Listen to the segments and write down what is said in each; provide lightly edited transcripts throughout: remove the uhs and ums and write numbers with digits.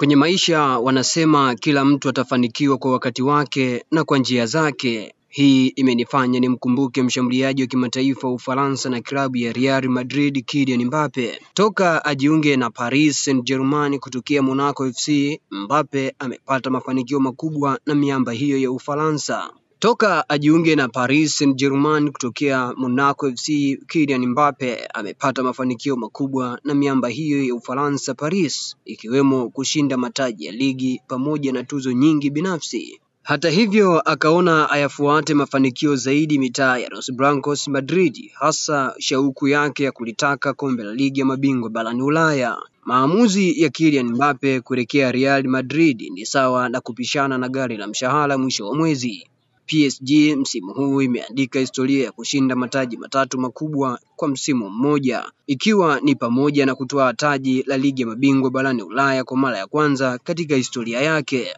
Kwenye maisha wanasema kila mtu atafanikiwa kwa wakati wake na kwa njia zake. Hii imenifanya nimkumbuke mshambuliaji wa kimataifa wa Ufaransa na klabu ya Real Madrid Kylian Mbappe. Toka ajiunge na Paris Saint-Germain kutokea Monaco FC, Mbappe amepata mafanikio makubwa na miamba hiyo ya Ufaransa. Toka ajiunge na Paris Saint-Germain kutokea Monaco FC, Kylian Mbappe amepata mafanikio makubwa na miamba hiyo ya Ufaransa Paris, ikiwemo kushinda mataji ya ligi pamoja na tuzo nyingi binafsi. Hata hivyo akaona ayafuate mafanikio zaidi mitaa ya Los Blancos Madrid, hasa shauku yake ya kulitaka kombe la ligi ya mabingwa barani Ulaya. Maamuzi ya Kylian Mbappe kuelekea Real Madrid ni sawa na kupishana na gari la mshahara mwisho wa mwezi. PSG msimu huu imeandika historia ya kushinda mataji matatu makubwa kwa msimu mmoja, ikiwa ni pamoja na kutoa taji la ligi ya mabingwa barani Ulaya kwa mara ya kwanza katika historia yake.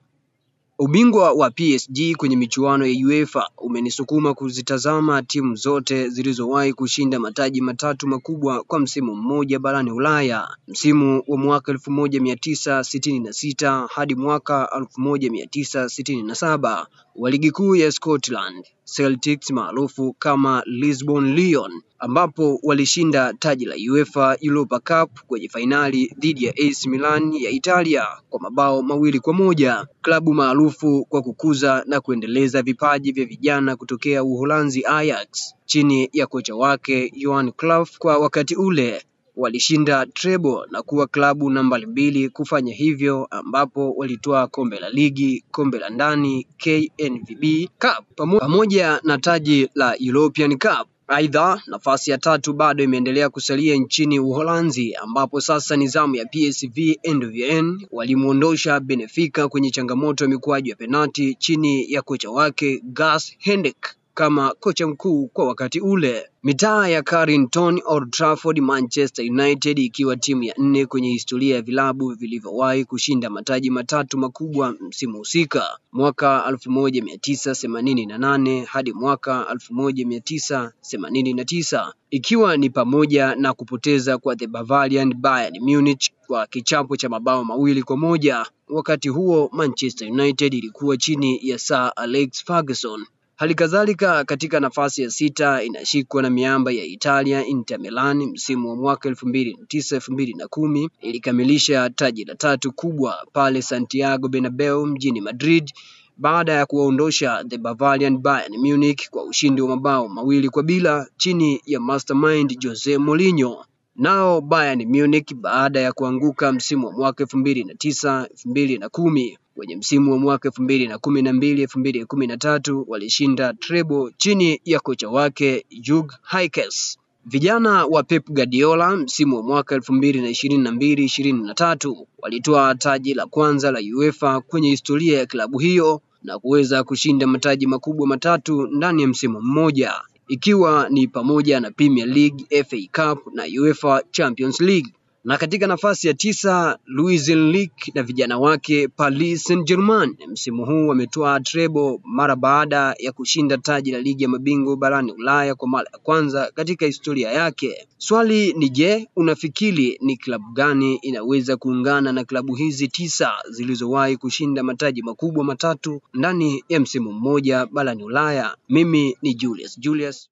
Ubingwa wa PSG kwenye michuano ya UEFA umenisukuma kuzitazama timu zote zilizowahi kushinda mataji matatu makubwa kwa msimu mmoja barani Ulaya. Msimu wa mwaka 1966 hadi mwaka 1967 wa ligi kuu ya Scotland, Celtics maarufu kama Lisbon Lion, ambapo walishinda taji la UEFA Europa Cup kwenye fainali dhidi ya AC Milan ya Italia kwa mabao 2-1. Klabu maarufu kwa kukuza na kuendeleza vipaji vya vijana kutokea Uholanzi Ajax chini ya kocha wake Johan Cruyff, kwa wakati ule walishinda treble na kuwa klabu nambari 2 kufanya hivyo, ambapo walitoa kombe la ligi, kombe la ndani, KNVB Cup pamoja na taji la European Cup. Aidha, nafasi ya tatu bado imeendelea kusalia nchini Uholanzi, ambapo sasa nizamu ya PSV Eindhoven walimuondosha Benfica kwenye changamoto ya mikwaju ya penalti chini ya kocha wake Gus Hiddink kama kocha mkuu kwa wakati ule. Mitaa ya Carrington, Old Trafford, Manchester United ikiwa timu ya 4 kwenye historia ya vilabu vilivyowahi kushinda mataji matatu makubwa msimu husika, mwaka 1988 hadi mwaka 1989, ikiwa ni pamoja na kupoteza kwa the Bavarian Bayern Munich kwa kichapo cha mabao 2-1. Wakati huo Manchester United ilikuwa chini ya Sir Alex Ferguson. Halikadhalika katika nafasi ya 6 inashikwa na miamba ya Italia. Inter Milan msimu wa mwaka 2009-2010 ilikamilisha taji la 3 kubwa pale Santiago Bernabeu mjini Madrid baada ya kuwaondosha the Bavarian Bayern Munich kwa ushindi wa mabao 2-0 chini ya mastermind Jose Mourinho. Nao Bayern Munich baada ya kuanguka msimu wa mwaka 2009-2010, kwenye msimu wa mwaka 2012-2013 walishinda treble chini ya kocha wake Jupp Heynckes. Vijana wa Pep Guardiola msimu wa mwaka 2022-2023 walitoa taji la kwanza la UEFA kwenye historia ya klabu hiyo na kuweza kushinda mataji makubwa matatu ndani ya msimu mmoja, ikiwa ni pamoja na Premier League, FA Cup na UEFA Champions League. Na katika nafasi ya 9, Luis Enrique na vijana wake Paris Saint-Germain msimu huu wametoa treble mara baada ya kushinda taji la ligi ya mabingwa barani Ulaya kwa mara ya kwanza katika historia yake. Swali ni je, unafikiri ni klabu gani inaweza kuungana na klabu hizi 9 zilizowahi kushinda mataji makubwa matatu ndani ya msimu mmoja barani Ulaya? Mimi ni Julius.